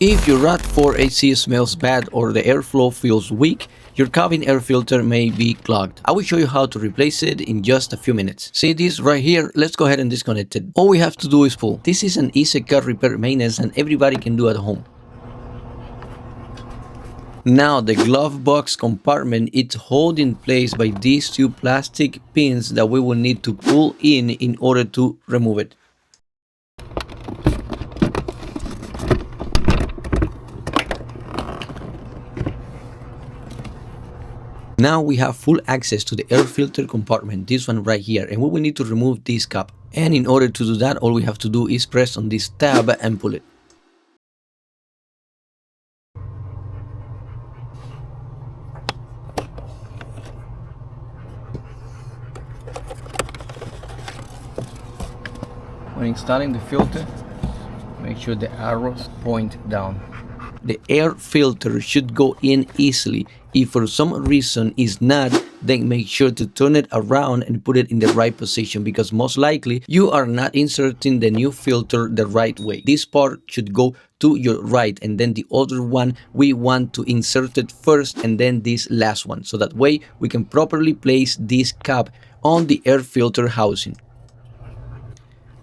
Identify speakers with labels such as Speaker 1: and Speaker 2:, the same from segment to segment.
Speaker 1: If your RAV4 AC smells bad or the airflow feels weak, your cabin air filter may be clogged. I will show you how to replace it in just a few minutes. See this right here? Let's go ahead and disconnect it. All we have to do is pull. This is an easy car repair maintenance and everybody can do at home. Now the glove box compartment is held in place by these two plastic pins that we will need to pull in order to remove it. Now we have full access to the air filter compartment, this one right here, and we will need to remove this cap. And in order to do that, all we have to do is press on this tab and pull it. When installing the filter, make sure the arrows point down. The air filter should go in easily. If for some reason it's not, then make sure to turn it around and put it in the right position, because most likely you are not inserting the new filter the right way. This part should go to your right, and then the other one we want to insert it first, and then this last one, so that way we can properly place this cap on the air filter housing.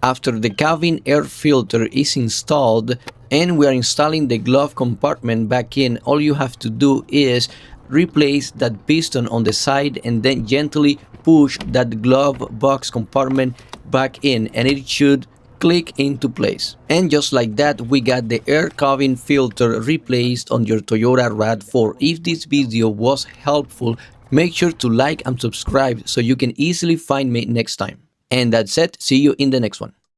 Speaker 1: After the cabin air filter is installed and we are installing the glove compartment back in, all you have to do is replace that piston on the side and then gently push that glove box compartment back in, and it should click into place. And just like that, we got the air cabin filter replaced on your Toyota RAV4. If this video was helpful, make sure to like and subscribe so you can easily find me next time. And that's it. See you in the next one.